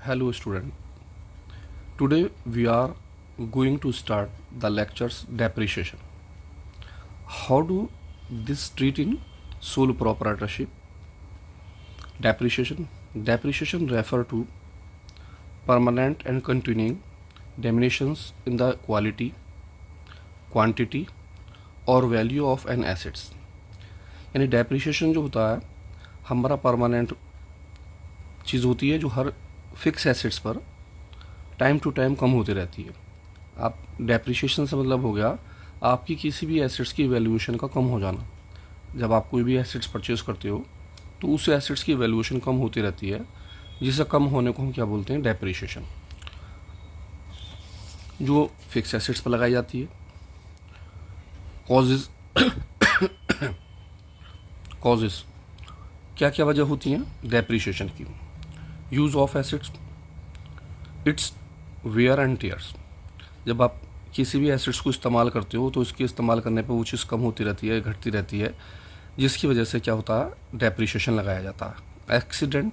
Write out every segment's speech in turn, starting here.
Hello student. Today we are going to start the lectures depreciation. How do this treat in sole proprietorship? Depreciation. Depreciation refer to permanent and continuing diminutions in the quality, quantity और value of N assets. यानी depreciation जो होता है हमारा permanent चीज़ होती है जो हर fix assets पर टाइम टू टाइम कम होती रहती है। आप डेप्रिसिएशन से मतलब हो गया आपकी किसी भी एसेट्स की वैल्यूएशन का कम हो जाना। जब आप कोई भी एसेट्स परचेज करते हो तो उस एसेट्स की वैल्यूएशन कम होती रहती है, जिससे कम होने को हम क्या बोलते हैं, डेप्रिसिएशन। जो फिक्स एसेट्स पर लगाई जाती है। कॉजेज कॉजेज क्या क्या वजह होती हैं डेप्रिसिएशन की। Use of assets, it's wear and tears. जब आप किसी भी एसेट्स को इस्तेमाल करते हो तो इसके इस्तेमाल करने पर वो चीज़ कम होती रहती है, घटती रहती है, जिसकी वजह से क्या होता है, डेप्रिसिएशन लगाया जाता है। एक्सीडेंट,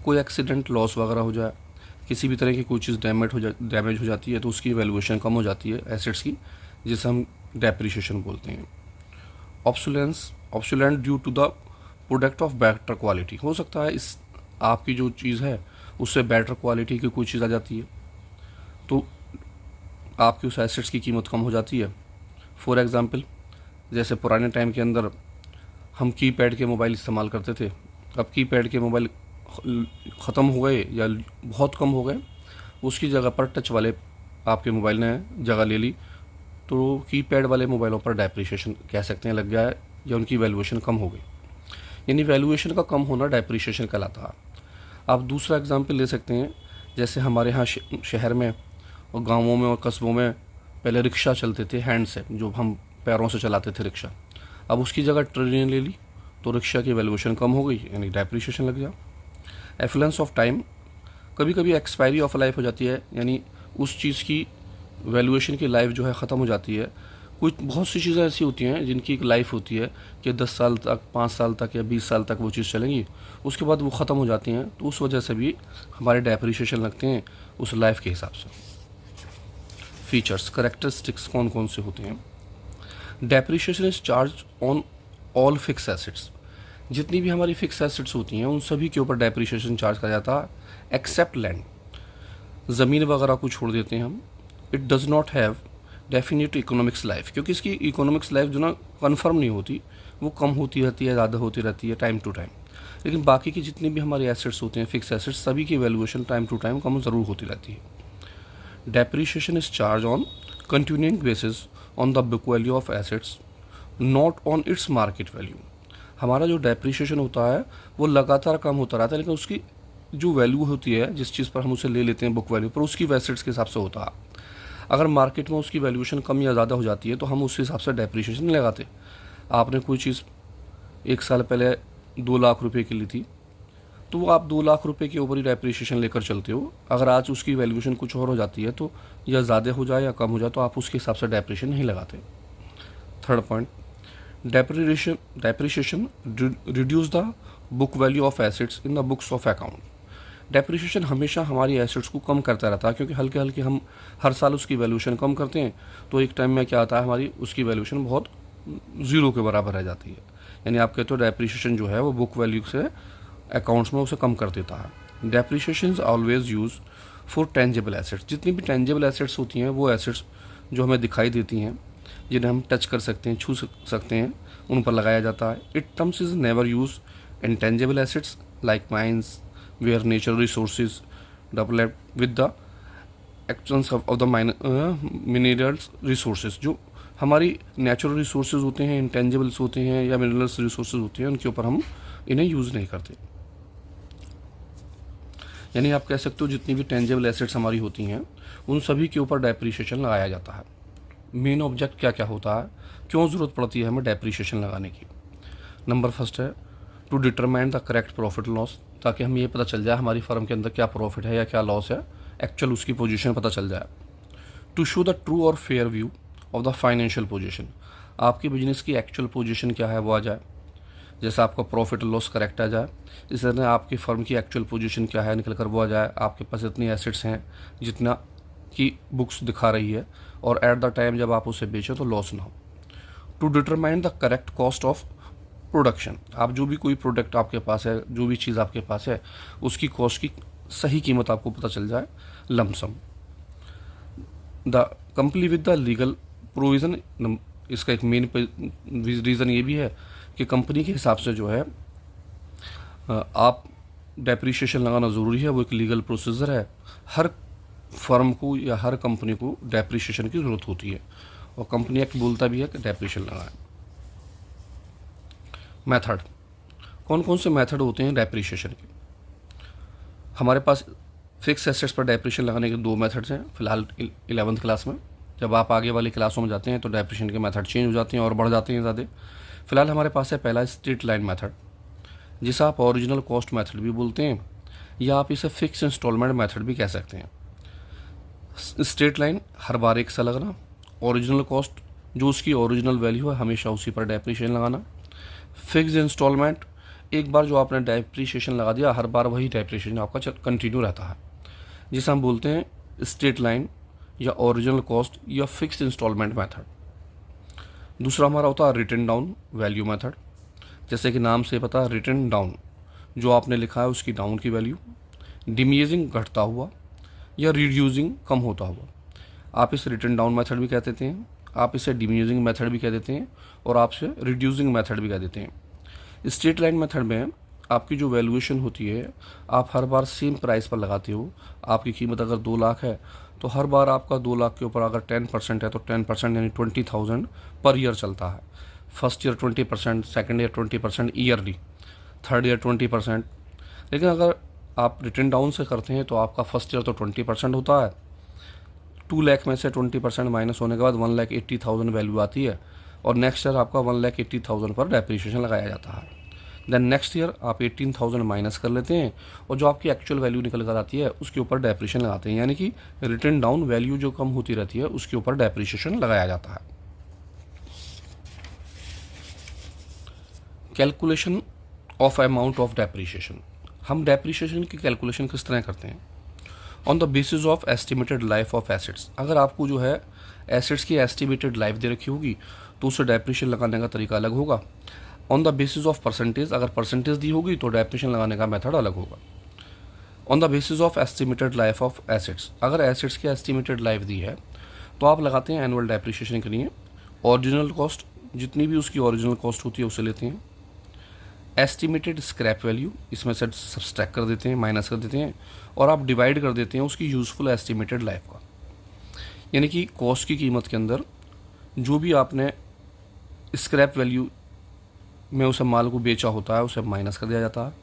कोई एक्सीडेंट लॉस वगैरह हो जाए, किसी भी तरह की कोई चीज़ डैमेज हो जाती है तो उसकी वैल्यूएशन कम हो जाती है एसेट्स की, जिसे हम डेप्रिसिएशन बोलते हैं। Obsolete due to the product of better quality. हो सकता है इस आपकी जो चीज़ है उससे बेटर क्वालिटी की कोई चीज़ आ जाती है तो आपकी उस एसेट्स की कीमत कम हो जाती है। फॉर एग्ज़ाम्पल, जैसे पुराने टाइम के अंदर हम कीपैड के मोबाइल इस्तेमाल करते थे। अब कीपैड के मोबाइल ख़त्म हो गए या बहुत कम हो गए, उसकी जगह पर टच वाले आपके मोबाइल ने जगह ले ली, तो कीपैड वाले मोबाइलों पर डेप्रिसिएशन कह सकते हैं लग गया है या उनकी वैल्यूएशन कम हो गई। यानी वैल्यूएशन का कम होना डेप्रिसिएशन कहलाता है। आप दूसरा एग्जांपल ले सकते हैं, जैसे हमारे यहाँ शहर में और गांवों में और कस्बों में पहले रिक्शा चलते थे हैंड से, जो हम पैरों से चलाते थे रिक्शा। अब उसकी जगह ट्रेन ले ली तो रिक्शा की वैल्यूएशन कम हो गई, यानी डेप्रिसिएशन लग गया। एफ्लुएंस ऑफ टाइम, कभी कभी एक्सपायरी ऑफ लाइफ हो जाती है, यानी उस चीज़ की वैल्यूएशन की लाइफ जो है ख़त्म हो जाती है। कुछ बहुत सी चीज़ें ऐसी होती हैं जिनकी एक लाइफ होती है कि 10 साल तक, 5 साल तक या 20 साल तक वो चीज़ चलेंगी, उसके बाद वो ख़त्म हो जाती हैं, तो उस वजह से भी हमारे डेप्रिसिएशन लगते हैं उस लाइफ के हिसाब से। फीचर्स, करेक्टरिस्टिक्स कौन कौन से होते हैं। Depreciation is charge on all fix assets. जितनी भी हमारी फिक्स एसेट्स होती हैं उन सभी के ऊपर डेप्रिसिएशन चार्ज किया जाता है, एक्सेप्ट लैंड। ज़मीन वगैरह को छोड़ देते हैं हम। It does not have definite economics life, क्योंकि इसकी इकोनॉमिक्स लाइफ जो ना कन्फर्म नहीं होती, वो कम होती रहती है, ज़्यादा होती रहती है टाइम टू टाइम। लेकिन बाकी की जितनी भी हमारी एसेट्स होते हैं, फिक्स एसेट्स, सभी की वैल्यूएशन टाइम टू टाइम कम ज़रूर होती रहती है। Depreciation is charge on continuing basis on the book value of assets, not on its market value. हमारा जो डेप्रिसिएशन होता है वो लगातार कम होता रहता है, लेकिन उसकी जो वैल्यू होती है, जिस चीज़ पर हम उसे ले लेते हैं बुक वैल्यू पर, उसकी एसेट्स के हिसाब से होता है। अगर मार्केट में उसकी वैल्यूएशन कम या ज़्यादा हो जाती है तो हम उस हिसाब से डेप्रिसिएशन नहीं लगाते। आपने कोई चीज़ 1 साल पहले 2 लाख रुपए की ली थी तो वो आप 2 लाख रुपए के ऊपर ही डेप्रिसिएशन लेकर चलते हो। अगर आज उसकी वैल्यूएशन कुछ और हो जाती है तो या ज़्यादा हो जाए या कम हो जाए तो आप उसके हिसाब से डेप्रिसिएशन नहीं लगाते। Third point, depreciation reduce the book value of assets in the books of account. Depreciation हमेशा हमारी एसेट्स को कम करता रहता है, क्योंकि हल्के हल्के हम हर साल उसकी वैल्यूएशन कम करते हैं, तो एक टाइम में क्या आता है, हमारी उसकी वैल्यूएशन बहुत ज़ीरो के बराबर रह जाती है। यानी आप कहते हो डेप्रिसिएशन जो है वो बुक वैल्यू से अकाउंट्स में उसे कम कर देता है। Depreciation is always use for tangible assets. जितनी भी टेंजेबल एसेट्स होती हैं, वो एसेट्स जो हमें दिखाई देती हैं, जिन्हें हम टच कर सकते हैं, छू सकते हैं, उन पर लगाया जाता है। It terms is never use intangible assets like mines where natural resources developed with the actions of the minerals resources। जो हमारी नेचुरल रिसोर्सेज होते हैं, इंटेंजिबल्स होते हैं या मिनरल्स रिसोर्सेज होते हैं, उनके ऊपर हम इन्हें यूज़ नहीं करते। यानी आप कह सकते हो जितनी भी टेंजिबल एसेट्स हमारी होती हैं उन सभी के ऊपर डेप्रिसिएशन लगाया जाता है। मेन ऑब्जेक्ट क्या क्या होता है, क्यों ज़रूरत पड़ती है हमें डेप्रिसिएशन लगाने की। नंबर फर्स्ट है to determine the correct profit loss, ताकि हम ये पता चल जाए हमारी फर्म के अंदर क्या प्रॉफिट है या क्या लॉस है, एक्चुअल उसकी पोजीशन पता चल जाए। टू शो द ट्रू और fair view of the financial position, आपकी बिजनेस की एक्चुअल पोजीशन क्या है वो आ जाए। जैसे आपका प्रॉफिट लॉस करेक्ट आ जाए, इस तरह आपकी फर्म की एक्चुअल पोजीशन क्या है निकल कर वो आ जाए, आपके पास इतनी एसेट्स हैं जितना की बुक्स दिखा रही है, और एट द टाइम जब आप उसे बेचो तो लॉस ना हो। To determine the correct cost of production, आप जो भी कोई प्रोडक्ट आपके पास है, जो भी चीज़ आपके पास है, उसकी कॉस्ट की सही कीमत आपको पता चल जाए, lump sum. The company with the legal provision, इसका एक मेन रीज़न ये भी है कि कंपनी के हिसाब से जो है आप डेप्रिसिएशन लगाना ज़रूरी है, वो एक लीगल प्रोसीजर है। हर फर्म को या हर कंपनी को डेप्रिसिएशन की ज़रूरत होती है, और कंपनी एक्ट बोलता भी है कि डेप्रिसिएशन लगाएं। मेथड, कौन कौन से मेथड होते हैं डेप्रिसिएशन के? हमारे पास फिक्स एसेट्स पर डेप्रिसिएशन लगाने के 2 मेथड्स हैं फिलहाल 11th क्लास में। जब आप आगे वाली क्लासों में जाते हैं तो डेप्रिसिएशन के मेथड चेंज हो जाते हैं और बढ़ जाते हैं ज़्यादा। फिलहाल हमारे पास है पहला स्ट्रेट लाइन मेथड, जिसे आप ओरिजिनल कॉस्ट मेथड भी बोलते हैं, या आप इसे फिक्स इंस्टॉलमेंट मेथड भी कह सकते हैं। स्ट्रेट लाइन हर बार एक सा लगना, ओरिजिनल कॉस्ट जो उसकी ओरिजिनल वैल्यू है हमेशा उसी पर डेप्रिसिएशन लगाना। फिक्स इंस्टॉलमेंट, एक बार जो आपने डेप्रिसिएशन लगा दिया हर बार वही डेप्रिसिएशन आपका कंटिन्यू रहता है, जिसे हम बोलते हैं स्ट्रेट लाइन या ओरिजिनल कॉस्ट या फिक्स्ड इंस्टॉलमेंट मेथड। दूसरा हमारा होता है रिटन डाउन वैल्यू मेथड, जैसे कि नाम से पता है रिटन डाउन, जो आपने लिखा है उसकी डाउन की वैल्यू, डिमीजिंग घटता हुआ या रिड्यूसिंग कम होता हुआ। आप इसे रिटन डाउन मेथड भी कह देते हैं, आप इसे डिमीजिंग मेथड भी कह देते हैं, और आप इसे रिड्यूसिंग मेथड भी कह देते हैं। स्ट्रेट लाइन मेथड में आपकी जो वैल्यूएशन होती है आप हर बार सेम प्राइस पर लगाते हो। आपकी कीमत अगर 2 लाख है तो हर बार आपका 2 लाख के ऊपर अगर 10% है तो 10% यानी 20,000 पर ईयर चलता है। First year 20%, second year 20% yearly, third year 20%। लेकिन अगर आप रिटर्न डाउन से करते हैं तो आपका फर्स्ट ईयर तो 20% होता है, 2 लाख में से 20% माइनस होने के बाद 1,80,000 वैल्यू आती है, और नेक्स्ट ईयर आपका 1,80,000 पर डेप्रिसिएशन लगाया जाता है। देन नेक्स्ट ईयर आप 18,000 माइनस कर लेते हैं, और जो आपकी एक्चुअल वैल्यू निकल कर आती है उसके ऊपर डेप्रिसिएशन लगाते हैं, यानी कि रिटर्न डाउन वैल्यू जो कम होती रहती है उसके ऊपर डेप्रिसिएशन लगाया जाता है। Calculation of amount of depreciation, हम डेप्रिसिएशन की कैलकुलेशन किस तरह करते हैं? On the basis of estimated life of assets. अगर आपको जो है एसेट्स की एस्टिमेटेड लाइफ दे रखी होगी तो उसे डेप्रिसिएशन लगाने का तरीका अलग होगा। On the basis of percentage, अगर परसेंटेज दी होगी तो डेप्रिसिएशन लगाने का मेथड अलग होगा। On the basis of estimated life of assets, अगर एसेट्स की एस्टिमेटेड लाइफ दी है तो आप लगाते हैं एनुअल डेप्रिसिएशन के लिए ओरिजिनल कॉस्ट, जितनी भी उसकी ओरिजिनल कॉस्ट होती है उसे लेते हैं। एस्टिमेटेड स्क्रैप वैल्यू, इसमें से सब्सट्रैक्ट कर देते हैं, माइनस कर देते हैं, और आप डिवाइड कर देते हैं उसकी यूज़फुल एस्टिमेटेड लाइफ का। यानी कि कॉस्ट की कीमत के अंदर जो भी आपने स्क्रैप वैल्यू में उस माल को बेचा होता है उसे माइनस कर दिया जाता है।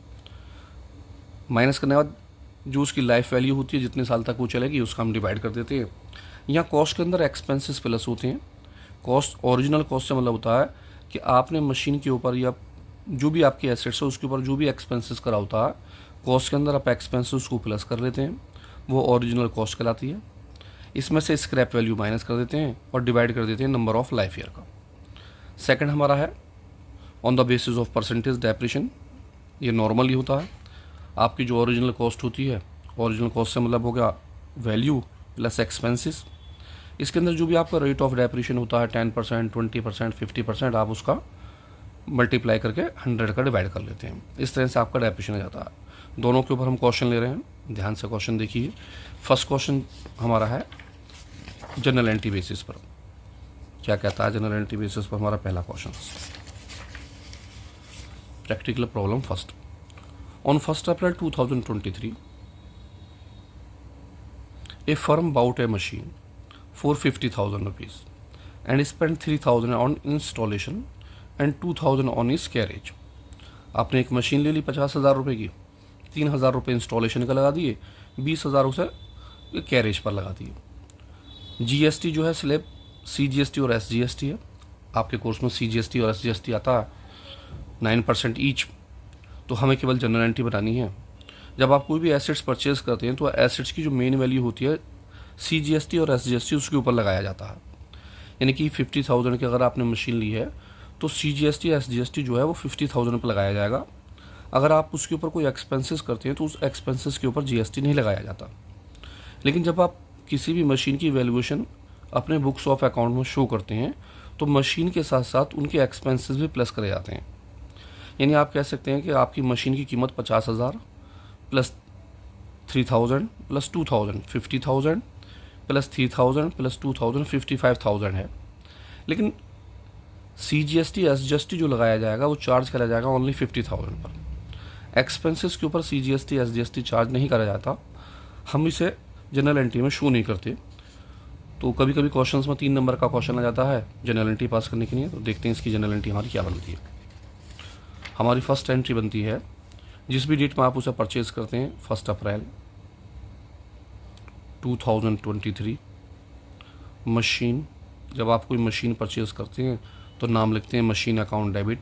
माइनस करने के बाद जो उसकी लाइफ वैल्यू होती है, जितने साल तक वो चलेगी, उसका हम डिवाइड कर देते हैं। यहाँ कॉस्ट के अंदर एक्सपेंसेस प्लस होते हैं। कॉस्ट, ओरिजिनल कॉस्ट से मतलब होता है कि आपने मशीन के ऊपर या जो भी आपके एसेट्स है उसके ऊपर जो भी एक्सपेंसेस करा होता है, कॉस्ट के अंदर आप एक्सपेंसेस को प्लस कर लेते हैं, वो ओरिजिनल कॉस्ट कहलाती है। इसमें से स्क्रैप वैल्यू माइनस कर देते हैं और डिवाइड कर देते हैं नंबर ऑफ लाइफ ईयर का। सेकंड हमारा है on the basis of percentage depreciation, ये नॉर्मली होता है। आपकी जो ओरिजिनल कॉस्ट होती है, ओरिजिनल कॉस्ट से मतलब हो गया वैल्यू प्लस एक्सपेंसेस। इसके अंदर जो भी आपका रेट ऑफ डेप्रिसिएशन होता है 10%, 20%, 50%, आप उसका मल्टीप्लाई करके 100 का डिवाइड कर लेते हैं। इस तरह से आपका डेप्रिसिएशन आ जाता है। दोनों के ऊपर हम क्वेश्चन ले रहे हैं, ध्यान से क्वेश्चन देखिए। फर्स्ट क्वेश्चन हमारा है जनरल एंट्री बेसिस पर। क्या कहता है जनरल एंट्री बेसिस पर? हमारा पहला question practical problem first. On 1 April 2023 a firm bought a machine for 50,000 rupees and spend 3,000 on installation and 2,000 on its carriage. आपने एक मशीन ले ली 50,000 रुपये की, 3,000 रुपये इंस्टॉलेशन का लगा दिए, 20,000 उसे कैरेज पर लगा दिए। जीएसटी जो है स्लैब CGST और SGST है। आपके कोर्स में CGST और SGST आता है 9% ईच। तो हमें केवल जनरल एंट्री बनानी है। जब आप कोई भी एसेट्स परचेज करते हैं तो एसेट्स की जो मेन वैल्यू होती है CGST और SGST उसके ऊपर लगाया जाता है। यानी कि 50,000 की अगर आपने मशीन ली है तो CGST SGST जो है वो 50,000 पर लगाया जाएगा। अगर आप उसके ऊपर कोई एक्सपेंसेस करते हैं तो उस एक्सपेंसेस के ऊपर GST नहीं लगाया जाता। लेकिन जब आप किसी भी मशीन की वैल्यूएशन अपने बुक्स ऑफ अकाउंट में शो करते हैं तो मशीन के साथ साथ उनके एक्सपेंसेस भी प्लस करे जाते हैं। यानी आप कह सकते हैं कि आपकी मशीन की कीमत 50,000 प्लस 3,000 प्लस 2,000 50,000 प्लस 3,000 प्लस 2,000 55,000 है। लेकिन CGST SGST जो लगाया जाएगा वो चार्ज करा जाएगा ओनली 50,000 पर। एक्सपेंसेस के ऊपर CGST SGST चार्ज नहीं करा जाता। हम इसे जनरल एंट्री में शो नहीं करते। तो कभी कभी क्वेश्चंस में 3 नंबर का क्वेश्चन आ जाता है जनरल एंट्री पास करने के लिए। तो देखते हैं इसकी जनरल एंट्री हमारी क्या बनती है। हमारी फर्स्ट एंट्री बनती है जिस भी डेट में आप उसे परचेज करते हैं 1 अप्रैल 2023। मशीन, जब आप कोई मशीन परचेज करते हैं तो नाम लिखते हैं मशीन अकाउंट डेबिट।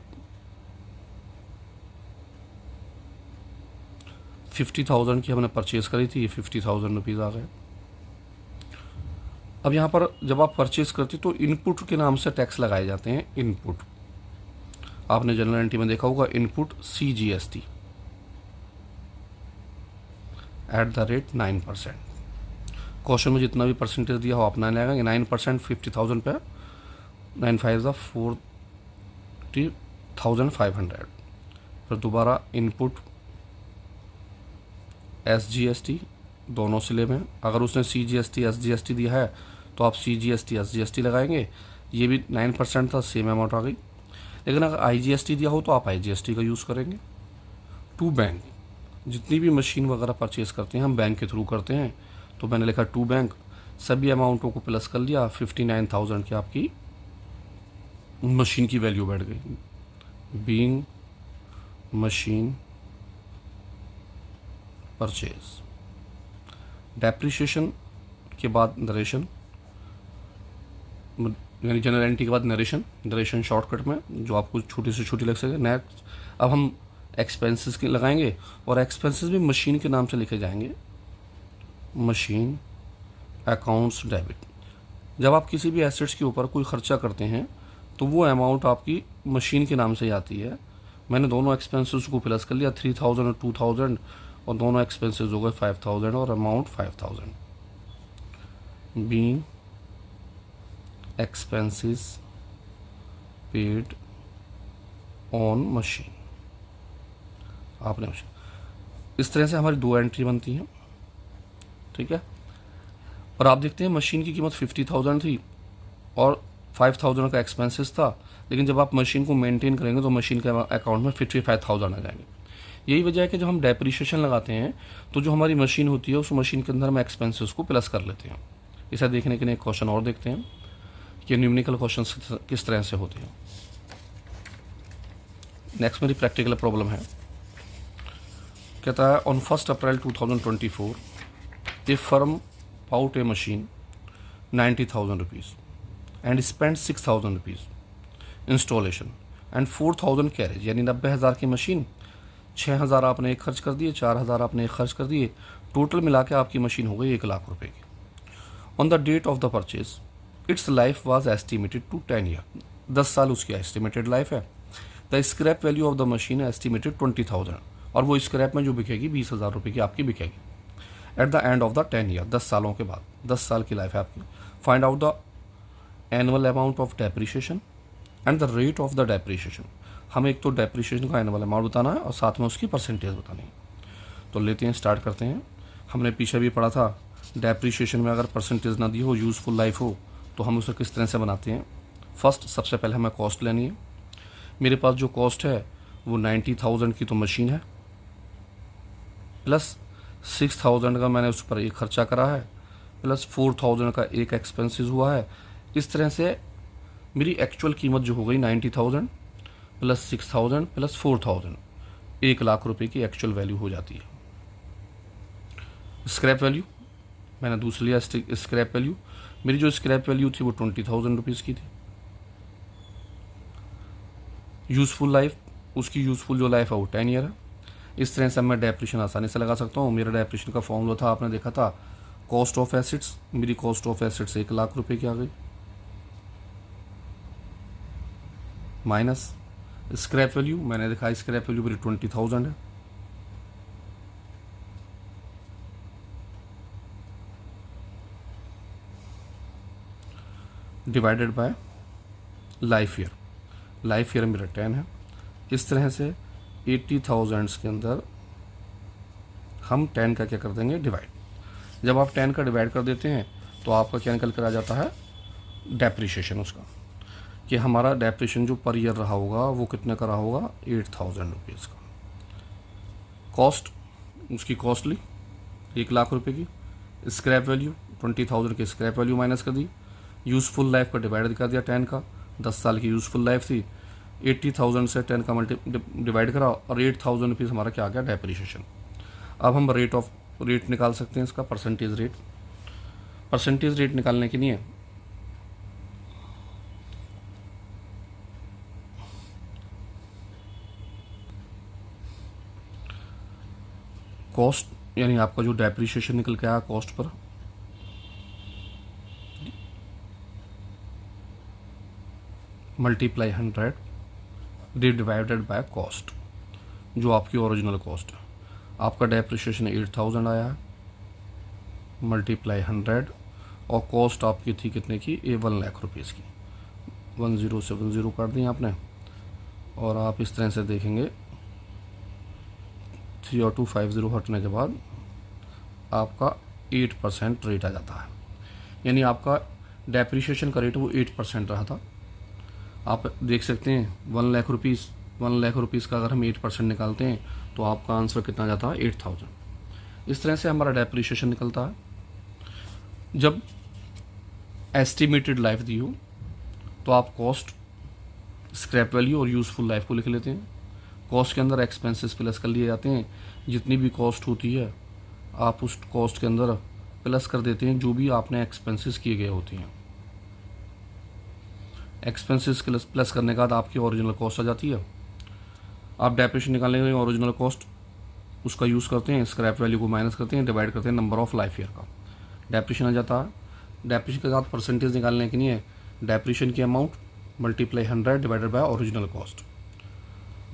50,000 की हमने परचेज करी थी, ये 50,000 रुपीज़ आ गए। अब यहाँ पर जब आप परचेज करते तो इनपुट के नाम से टैक्स लगाए जाते हैं। इनपुट आपने जनरल एंट्री में देखा होगा, इनपुट CGST @ 9%। क्वेश्चन में जितना भी परसेंटेज दिया हो आप 9 लगाएंगे। 9% 50,000 पे 9 5 40,500। फिर दोबारा इनपुट SGST दोनों सिले में। अगर उसने CGST SGST दिया है तो आप CGST SGST लगाएंगे। ये भी 9% था, सेम अमाउंट आ गई। लेकिन अगर IGST दिया हो तो आप IGST का यूज़ करेंगे। टू बैंक, जितनी भी मशीन वगैरह परचेज करते हैं हम बैंक के थ्रू करते हैं, तो मैंने लिखा टू बैंक, सभी अमाउंटों को प्लस कर लिया। 59,000 की आपकी मशीन की वैल्यू बैठ गई। बीइंग मशीन परचेज, डेप्रिशिएशन के बाद नरेशन, यानी जनरल एंट्री के बाद नरेशन शॉर्टकट में जो आपको छोटी से छोटी लग सके। नेक्स्ट अब हम एक्सपेंसेस के लगाएंगे और एक्सपेंसेस भी मशीन के नाम से लिखे जाएंगे, मशीन अकाउंट्स डेबिट। जब आप किसी भी एसेट्स के ऊपर कोई खर्चा करते हैं तो वो अमाउंट आपकी मशीन के नाम से आती है। मैंने दोनों एक्सपेंसेस को प्लस कर लिया, 3,000 और 2,000, और दोनों एक्सपेंसेस हो गए 5,000 और amount 5,000। Being expenses paid on machine, आपने मशीन। इस तरह से हमारी 2 एंट्री बनती हैं, ठीक है। और आप देखते हैं मशीन की कीमत 50,000 थी और 5,000 का एक्सपेंसेस था। लेकिन जब आप मशीन को मेंटेन करेंगे तो मशीन के अकाउंट में 55,000 आ जाएंगे। यही वजह है कि जब हम डेप्रिशिएशन लगाते हैं तो जो हमारी मशीन होती है उस मशीन के अंदर हम एक्सपेंसेस को प्लस कर लेते हैं। इसे देखने के लिए एक क्वेश्चन और देखते हैं कि न्यूमेरिकल क्वेश्चन किस तरह से होते हैं। नेक्स्ट मेरी प्रैक्टिकल प्रॉब्लम है। कहता है on 1 April 2024 A firm bought a machine 90,000 rupees and spent 6,000 rupees installation and 4,000 carriage, यानी 90,000 की मशीन, 6,000 आपने एक खर्च कर दिए, 4,000 आपने एक खर्च कर दिए, टोटल मिला के आपकी मशीन हो गई 1 लाख रुपए की। On the date of the purchase its life was estimated to 10 year, 10 साल उसकी एस्टिमेटेड लाइफ है। The scrap value of the machine है एस्टिमेटेड 20,000, और वो स्क्रैप में जो बिकेगी 20,000 रुपये की आपकी बिकेगी। At the end of the 10 year, 10 सालों के बाद, 10 साल की लाइफ है आपकी। Find out the annual amount of depreciation and the rate of the depreciation. हमें एक तो डेप्रिशिएशन का एनुअल अमाउंट बताना है और साथ में उसकी परसेंटेज बतानी है। तो लेते हैं, स्टार्ट करते हैं। हमने पीछे भी पढ़ा था डेप्रिशिएशन में अगर परसेंटेज ना दी हो, यूज़फुल लाइफ हो, तो हम उसे किस तरह से बनाते हैं। फर्स्ट सबसे पहले हमें कॉस्ट लेनी है। मेरे पास जो कॉस्ट है वो 90,000 की तो मशीन है, प्लस 6,000 का मैंने उस पर एक खर्चा करा है, प्लस 4,000 का एक एक्सपेंसेस हुआ है। इस तरह से मेरी एक्चुअल कीमत जो हो गई 90,000 प्लस 6,000 प्लस 4,000, 1 लाख रुपए की एक्चुअल वैल्यू हो जाती है। स्क्रैप वैल्यू मैंने दूसरी लिया। स्क्रैप वैल्यू, मेरी जो स्क्रैप वैल्यू थी वो 20,000 रुपीज़ की थी। यूज़फुल लाइफ, उसकी यूज़फुल जो लाइफ है वो 10 ईयर है। इस तरह से मैं डेप्रिशिएशन आसानी से लगा सकता हूँ। मेरा डेप्रिशिएशन का फॉर्मूला था, आपने देखा था, कॉस्ट ऑफ एसेट्स। मेरी कॉस्ट ऑफ एसेट्स 1 लाख रुपए की आ गई। माइनस स्क्रैप वैल्यू, मैंने देखा स्क्रैप वैल्यू मेरी 20,000 है, divided by life year, life year मेरा 10 है। इस तरह से 80,000 के अंदर हम 10 का क्या कर देंगे, डिवाइड। जब आप 10 का डिवाइड कर देते हैं तो आपका क्या निकल कर आ जाता है, डेप्रिशिएशन उसका, कि हमारा डेप्रिशिएशन जो पर ईयर रहा होगा वो कितने का रहा होगा, 8,000 रुपीज़ का। कॉस्ट, उसकी कॉस्टली 1,00,000 रुपये की। स्क्रैप वैल्यू 20,000 की स्क्रैप वैल्यू माइनस कर दी। यूज़फुल लाइफ का डिवाइड कर दिया 10 का, 10 साल की यूज़फुल लाइफ थी। 80,000 से 10 का डिवाइड करा और 8,000 रुपीज़ हमारा क्या आ गया, डेप्रिशिएशन। अब हम रेट निकाल सकते हैं इसका, परसेंटेज रेट। परसेंटेज रेट निकालने के लिए कॉस्ट यानी आपका जो डेप्रिशिएशन निकल के आया cost per, multiply 100 divided by cost, जो आपकी ओरिजिनल कॉस्ट है। आपका डेप्रिशिएशन 8,000 आया है, मल्टीप्लाई 100 और कॉस्ट आपकी थी कितने की, 1,00,000 रुपीज़ की। 10 से 10 काट दी आपने और आप इस तरह से देखेंगे 3 और 2 50 हटने के बाद आपका 8% रेट आ जाता है। यानी आपका डेप्रिशिएशन का रेट वो 8% रहा था। आप देख सकते हैं 1,00,000 रुपीज़ का अगर हम 8% निकालते हैं तो आपका आंसर कितना जाता है, 8,000। इस तरह से हमारा डेप्रिशिएशन निकलता है। जब एस्टिमेटेड लाइफ दी हो तो आप कॉस्ट, स्क्रैप वैल्यू और यूज़फुल लाइफ को लिख लेते हैं। कॉस्ट के अंदर एक्सपेंसेस प्लस कर लिए जाते हैं, जितनी भी कॉस्ट होती है आप उस कॉस्ट के अंदर प्लस कर देते हैं जो भी आपने एक्सपेंसेस किए गए होते हैं। एक्सपेंसेस प्लस करने के बाद आपकी ओरिजिनल कॉस्ट आ जाती है। आप डेप्रिशिएशन निकालने के लिए ओरिजिनल कॉस्ट उसका यूज़ करते हैं, स्क्रैप वैल्यू को माइनस करते हैं, डिवाइड करते हैं नंबर ऑफ लाइफ ईयर का, डेप्रिशिएशन आ जाता है। डेप्रिशिएशन के साथ परसेंटेज निकालने के लिए डेप्रिशिएशन की amount multiply 100 divided by original cost,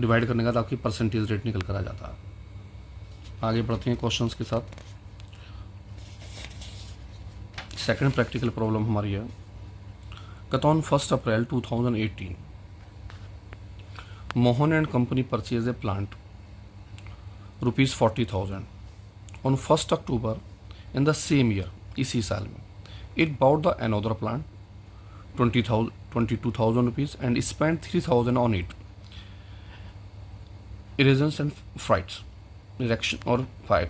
divide करने के बाद आपकी परसेंटेज रेट निकल कर आ जाता है। आगे बढ़ते हैं क्वेश्चंस के साथ। सेकंड प्रैक्टिकल प्रॉब्लम हमारी है, कहता on 1 April 2018 Mohan and company purchase a plant ₹40,000। On 1 October in the same year, इसी साल में, it bought the another plant 22,000 rupees and spend 3,000 on it. Erections and freights, erection और five,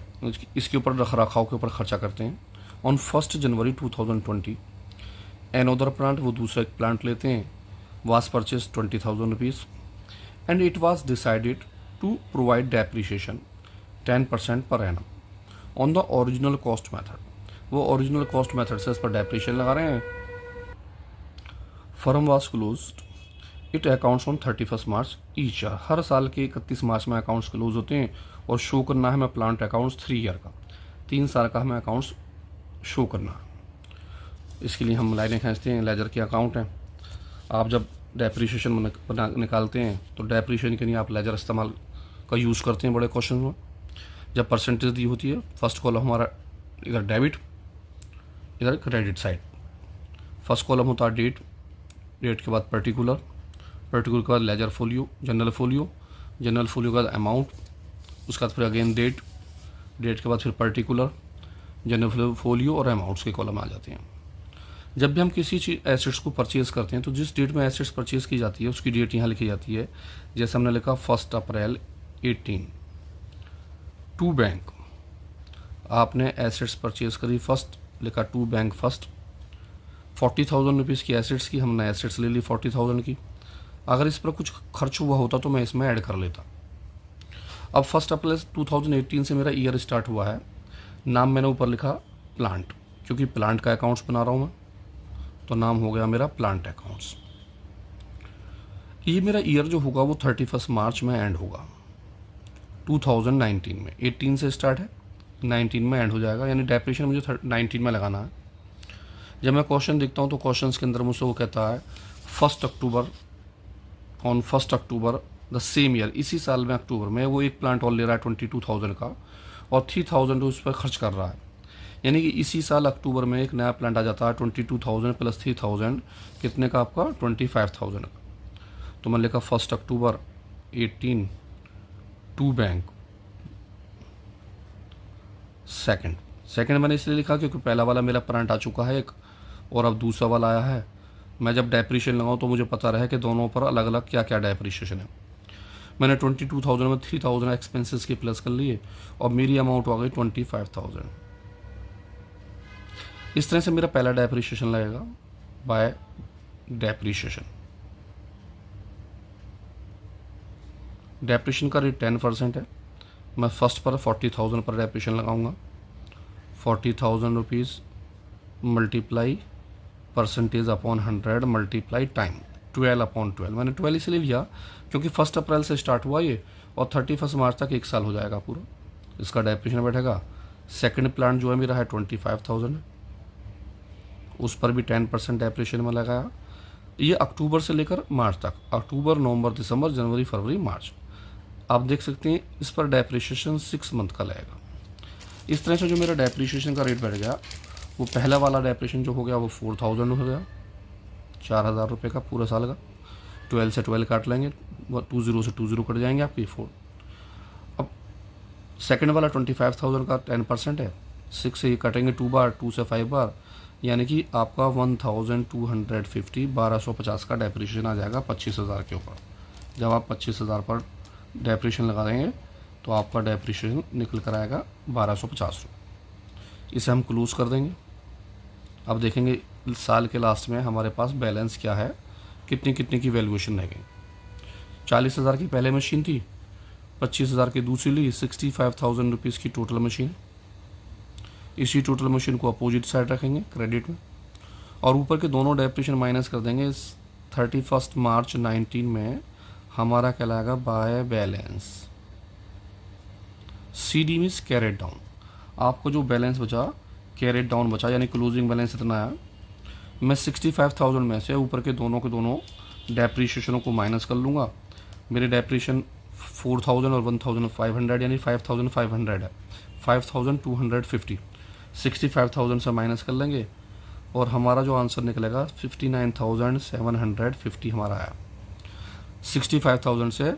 इसके ऊपर रख रखाव के ऊपर खर्चा करते हैं। ऑन 1 जनवरी 2020 अनदर प्लांट, वो दूसरा एक प्लांट लेते हैं, was purchase 20,000 rupees and it was decided to provide depreciation 10% per annum on the original cost method. वो ओरिजिनल कॉस्ट मेथड से इस पर डेप्रिशिएशन लगा रहे हैं। Firm was closed, it accounts on 31 March each year. हर साल के 31 मार्च में अकाउंट्स क्लोज होते हैं और शो करना है हमें प्लांट अकाउंट्स 3 ईयर का, 3 साल का हमें अकाउंट्स शो करना है। इसके लिए हम लाइनें खींचते हैं, लेजर के अकाउंट हैं। आप जब डेप्रिशिएशन निकालते हैं तो डेप्रिशिएशन के लिए आप लेजर इस्तेमाल का यूज़ करते हैं बड़े क्वेश्चन में। जब परसेंटेज दी होती है, फर्स्ट कॉलम हमारा इधर डेबिट, इधर क्रेडिट साइड। फर्स्ट कॉलम होता है डेट, डेट के बाद पर्टिकुलर, पर्टिकुलर के बाद ledger folio, general folio, general folio के बाद अमाउंट, उसके बाद फिर अगेन डेट, डेट के बाद फिर पर्टिकुलर, जनरल फोलियो और अमाउंट्स के कॉलम आ जाते हैं। जब भी हम किसी चीज़ एसेट्स को परचेज़ करते हैं तो जिस डेट में एसेट्स परचेज़ की जाती है उसकी डेट यहाँ लिखी जाती है। जैसे हमने लिखा 1 अप्रैल 18 टू बैंक, आपने एसेट्स परचेज़ करी फर्स्ट, लिखा टू बैंक फर्स्ट। 40,000 रुपीज़ की एसेट्स की, हमने एसेट्स ले ली 40,000 की। अगर इस पर कुछ खर्च हुआ होता तो मैं इसमें ऐड कर लेता। अब 1 अप्रैल 2018 से मेरा ईयर स्टार्ट हुआ है। नाम मैंने ऊपर लिखा प्लांट, क्योंकि प्लांट का अकाउंट्स बना रहा हूँ मैं, तो नाम हो गया मेरा प्लांट अकाउंट्स। ये मेरा ईयर जो होगा वो 31 मार्च में एंड होगा 2019 में। 18 से स्टार्ट है, 19 में एंड हो जाएगा, यानी डेप्रिशिएशन मुझे 19 में लगाना है। जब मैं क्वेश्चन देखता हूँ तो क्वेश्चन के अंदर मुझसे वो कहता है 1 October on 1 October the same year, इसी साल में अक्टूबर में वो एक प्लांट और ले रहा है 22,000 का और 3,000 उस पर खर्च कर रहा है, यानी कि इसी साल अक्टूबर में एक नया प्लांट आ जाता है 22,000 प्लस 3,000 कितने का आपका 25,000 का। तो मैंने लिखा 1 अक्टूबर 18 टू बैंक। सेकंड मैंने इसलिए लिखा क्योंकि पहला वाला मेरा प्लांट आ चुका है एक और अब दूसरा वाला आया है। मैं जब डेप्रीशिएशन लगाऊँ तो मुझे पता रहे कि दोनों पर अलग अलग क्या क्या डेप्रीशिएशन है। मैंने 22,000 में 3,000 एक्सपेंसेस के प्लस कर लिए और मेरी अमाउंट हो गई 25,000। इस तरह से मेरा पहला डेप्रीशिएशन लगेगा बाय डेप्रीशिएशन। डेप्रीशिएशन का रेट 10% है। मैं फर्स्ट पर 40,000 पर डेप्रीशिएशन लगाऊंगा। 40,000 rupees multiply percentage upon 100 multiply time 12/12। मैंने 12 इसलिए लिया क्योंकि 1 अप्रैल से स्टार्ट हुआ ये और 31 मार्च तक एक साल हो जाएगा पूरा, इसका डेप्रीशिएशन बैठेगा। सेकंड प्लांट जो है मेरा है 25,000, उस पर भी 10% डेप्रीशिएशन में लगाया। ये अक्टूबर से लेकर मार्च तक, अक्टूबर नवंबर दिसंबर जनवरी फरवरी मार्च, आप देख सकते हैं इस पर डेप्रीशिएशन 6 मंथ का लगेगा। इस तरह से जो मेरा डेप्रीशिएशन का रेट बढ़ गया, वो पहला वाला डेप्रीशिएशन जो हो गया वो 4,000 हो गया, 4,000 रुपये का पूरा साल का। 12 से 12 काट लेंगे, 20 से 20 कट जाएंगे आपकी 4। अब सेकंड वाला 25,000 का 10% है, 6 से ये कटेंगे 2 बार, 2 से 5 बार, यानी कि आपका 1,250 1250 का डेप्रीशिएशन आ जाएगा 25,000 के ऊपर। जब आप 25,000 पर डेप्रीशिएशन लगा देंगे तो आपका डेप्रीशिएशन निकल कर आएगा 1,250 रुपये। इसे हम क्लोज कर देंगे। अब देखेंगे साल के लास्ट में हमारे पास बैलेंस क्या है, कितनी कितनी की वैल्यूएशन रह गई। 40,000 की पहले मशीन थी, 25,000 की दूसरी ली, 65,000 रुपीज़ की टोटल मशीन। इसी टोटल मशीन को अपोजिट साइड रखेंगे क्रेडिट में और ऊपर के दोनों डेप्रीशिएशन माइनस कर देंगे। 31 मार्च 19 में हमारा कहलाएगा by balance. CD means carried down. आपको जो बैलेंस बचा, कैरेट डाउन बचा, यानी क्लोजिंग बैलेंस इतना है। मैं 65,000 में से ऊपर के दोनों डेप्रीशिएशनों को माइनस कर लूँगा। मेरे डेप्रीशिएशन 4,000 और 1,500 यानी 5,500 है, 5,250। 65,000 से माइनस कर लेंगे और हमारा जो आंसर निकलेगा 59,750 हमारा आया। 65,000 से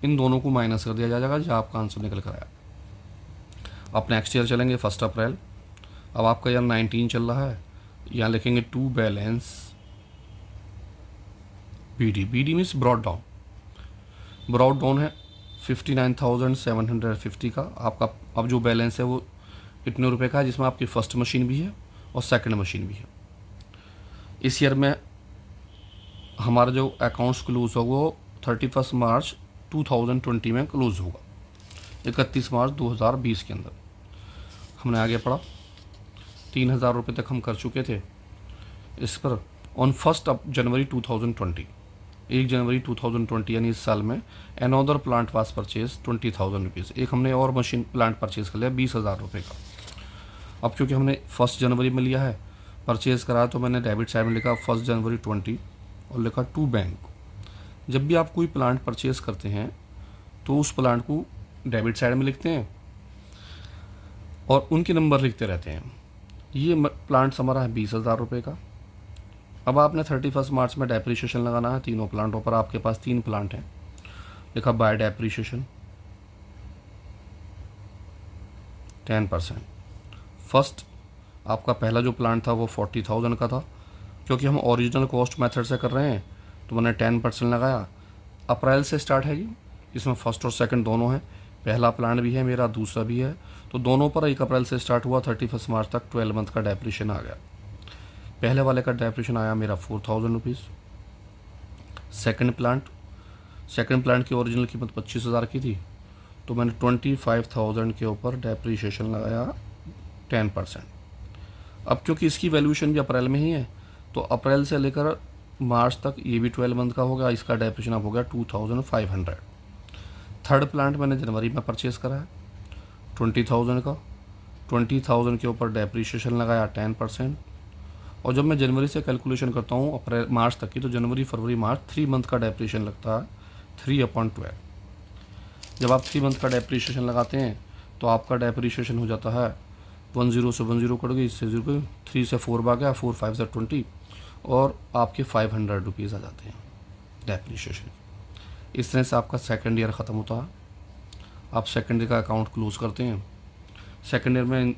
इन दोनों को माइनस कर दिया जाएगा जो आपका आंसर निकल कर आया। अब नेक्स्ट ईयर चलेंगे 1 अप्रैल। अब आपका ईयर 19 चल रहा है, यहाँ लिखेंगे to balance BD। BD means brought down. Brought down है 59,750 का आपका। अब जो बैलेंस है वो इतने रुपए का है, जिसमें आपकी फर्स्ट मशीन भी है और सेकंड मशीन भी है। इस ईयर में हमारा जो अकाउंट्स क्लोज होगा वो 31 मार्च 2020 में क्लोज होगा, 31 मार्च 2020 के अंदर। हमने आगे पढ़ा 3,000 रुपये तक हम कर चुके थे इस पर। ऑन 1 जनवरी 2020, 1 जनवरी 2020 यानी इस साल में another plant was purchase 20,000 rupees. एक हमने और मशीन प्लांट परचेज कर लिया 20,000 रुपये का। अब क्योंकि हमने 1 जनवरी में लिया है, परचेज करा, तो मैंने डेबिट साइड में लिखा 1 जनवरी 20 और लिखा टू बैंक। जब भी आप कोई प्लांट परचेज करते हैं तो उस प्लांट को डेबिट साइड में लिखते हैं और उनके नंबर लिखते रहते हैं। ये प्लांट हमारा है 20,000 रुपये का। अब आपने 31 मार्च में डेप्रीशिएशन लगाना है तीनों प्लांटों पर। आपके पास 3 प्लांट हैं, लिखा बाय डेप्रीशिएशन 10%। फर्स्ट आपका पहला जो प्लांट था वो 40,000 का था, क्योंकि हम ओरिजिनल कॉस्ट मेथड से कर रहे हैं तो मैंने 10% लगाया। अप्रैल से स्टार्ट है ये, इसमें फर्स्ट और सेकंड दोनों हैं, पहला प्लांट भी है मेरा, दूसरा भी है, तो दोनों पर 1 अप्रैल से स्टार्ट हुआ, 31 मार्च तक 12 मंथ का डेप्रीशिएशन आ गया। पहले वाले का डेप्रीशिएशन आया मेरा 4,000 रुपीज़। सेकंड प्लांट की ओरिजिनल कीमत 25,000 की थी, तो मैंने 25,000 के ऊपर डेप्रीशिएशन लगाया 10%। अब क्योंकि इसकी वैल्यूएशन भी अप्रैल में ही है, तो अप्रैल से लेकर मार्च तक ये भी 12 मंथ का होगा, इसका डेप्रीशिएशन अब हो गया 2,500। थर्ड प्लांट मैंने जनवरी में परचेज़ करा है 20,000 का, 20,000 के ऊपर डेप्रीशिएशन लगाया 10%। और जब मैं जनवरी से कैलकुलेशन करता हूँ अप्रैल मार्च तक की, तो जनवरी फरवरी मार्च 3 मंथ का डेप्रिशिएशन लगता है 3/12। जब आप 3 मंथ का डेप्रिशिएशन लगाते हैं तो आपका डेप्रिशिएशन हो जाता है 10 से 10 कट गई, इससे 0 3 से 4 भाग गया, 4 5 से 20, और आपके 500 रुपीज़ आ जाते हैं डेप्रिशिएशन। इस तरह से आपका सेकेंड ईयर ख़त्म होता है। आप सेकेंड ईयर का अकाउंट क्लोज करते हैं। सेकेंड ईयर में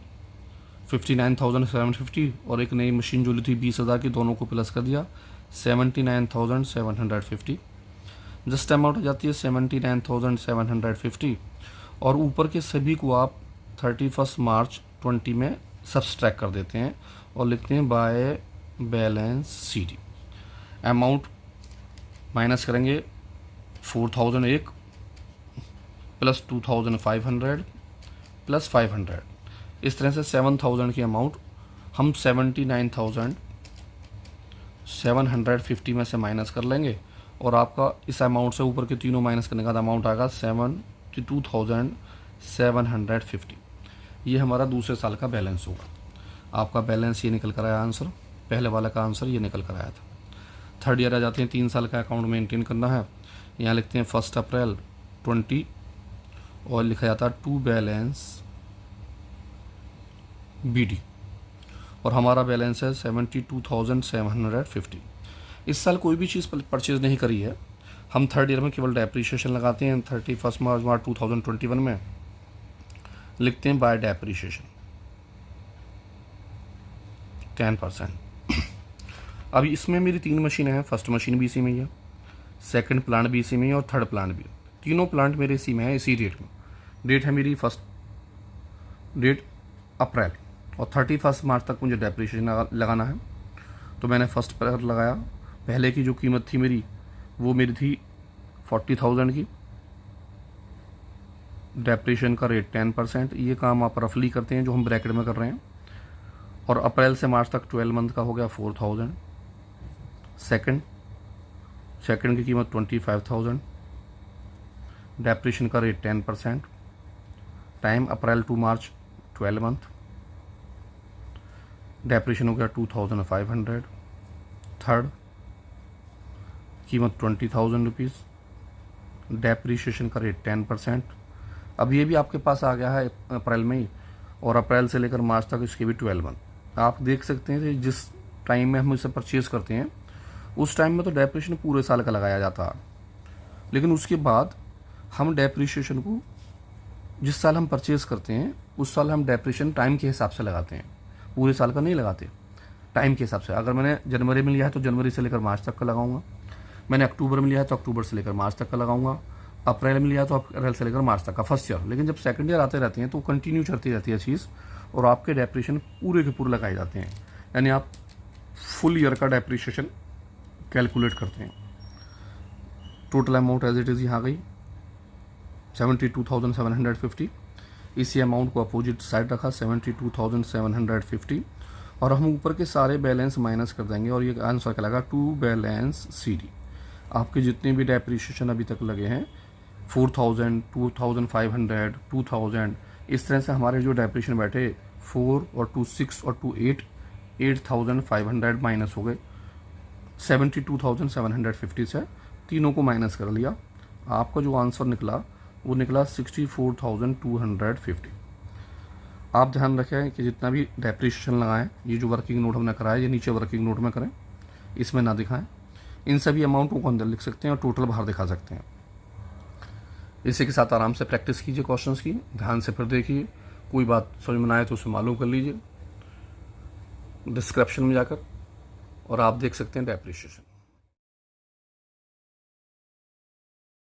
59,750 और एक नई मशीन जो ली थी 20,000 की, दोनों को प्लस कर दिया 79,750। जस्ट अमाउंट हो जाती है 79,750, और ऊपर के सभी को आप 31 मार्च 20 में सब्सट्रैक्ट कर देते हैं और लिखते हैं by balance CD। Amount minus करेंगे 4,001 प्लस 2,500 प्लस 500, इस तरह से 7,000 की अमाउंट हम 79,750 में से माइनस कर लेंगे, और आपका इस अमाउंट से ऊपर के तीनों माइनस करने का अमाउंट आएगा 72,750। ये हमारा दूसरे साल का बैलेंस होगा। आपका बैलेंस ये निकल कर आया आंसर, पहले वाला का आंसर ये निकल कर आया था। थर्ड ईयर आ जाते हैं, 3 साल का अकाउंट मेंटेन करना है। यहाँ लिखते हैं 1 अप्रैल 20 और लिखा जाता है टू बैलेंस BD, और हमारा बैलेंस है 72,750। इस साल कोई भी चीज़ परचेज नहीं करी है, हम थर्ड ईयर में केवल डेप्रिशिएशन लगाते हैं। 31 मार्च 2021 में लिखते हैं बाय डेप्रिशिएशन 10%। अभी इसमें मेरी 3 मशीनें हैं। फर्स्ट मशीन भी इसी में ही है, सेकंड प्लांट भी इसी में ही है, और थर्ड प्लांट भी। तीनों प्लांट मेरे इसी में है, इसी डेट में। डेट है मेरी फर्स्ट डेट अप्रैल, और 31 मार्च तक मुझे डेप्रिशिएशन लगाना है। तो मैंने फर्स्ट पर लगाया। पहले की जो कीमत थी मेरी, वो मेरी थी 40,000 की। डेप्रिशिएशन का रेट 10%। ये काम आप रफली करते हैं जो हम ब्रैकेट में कर रहे हैं। और अप्रैल से मार्च तक 12 मंथ का हो गया 4,000। सेकंड की कीमत 25,000। डेप्रिशिएशन का rate 10%। Time April to March 12 month. Depreciation हो गया 2,500। थर्ड कीमत 20,000 रुपीज़। डेप्रिशिएशन का रेट 10%। अब ये भी आपके पास आ गया है अप्रैल में ही, और अप्रैल से लेकर मार्च तक इसके भी 12 मंथ। आप देख सकते हैं कि जिस टाइम में हम इसे परचेज़ करते हैं उस टाइम में तो डेप्रिशिएशन पूरे साल का लगाया जाता है, लेकिन उसके बाद हम डेप्रिशिएशन को जिस साल हम परचेज़ करते हैं उस साल हम डेप्रिशिएशन टाइम के हिसाब से लगाते हैं, पूरे साल का नहीं लगाते, टाइम के हिसाब से। अगर मैंने जनवरी में लिया है तो जनवरी से लेकर मार्च तक का लगाऊंगा। मैंने अक्टूबर में लिया है तो अक्टूबर से लेकर मार्च तक का लगाऊंगा। अप्रैल में लिया तो अप्रैल से लेकर मार्च तक का, फर्स्ट ईयर। लेकिन जब सेकंड ईयर आते रहते हैं तो कंटिन्यू चलती रहती है चीज़, और आपके डेप्रिशिएशन पूरे के पूरे लगाए जाते हैं। यानी आप फुल ईयर का डेप्रिशिएशन कैलकुलेट करते हैं। Total amount as it is यहाँ गई 72,750। इसी अमाउंट को अपोजिट साइड रखा 72,750, और हम ऊपर के सारे बैलेंस माइनस कर देंगे, और ये आंसर क्या लगा टू बैलेंस CD। आपके जितने भी डेप्रिशिएशन अभी तक लगे हैं 4,000, 2,500, 2,000, इस तरह से हमारे जो डेप्रिशिएशन बैठे 4 और 2 6 और 2 8, 8,500 माइनस हो गए। 72,750 से तीनों को माइनस कर लिया। आपका जो आंसर निकला वो निकला 64,250। आप ध्यान रखें कि जितना भी डेप्रिशिएशन लगाएं, ये जो वर्किंग नोट हमने कराया ये नीचे वर्किंग नोट में करें, इसमें ना दिखाएं। इन सभी अमाउंटों को अंदर लिख सकते हैं और टोटल बाहर दिखा सकते हैं। इसी के साथ आराम से प्रैक्टिस कीजिए क्वेश्चंस की, ध्यान से फिर देखिए। कोई बात समझ में ना आए तो उसे मालूम कर लीजिए डिस्क्रिप्शन में जाकर, और आप देख सकते हैं डेप्रिशिएशन।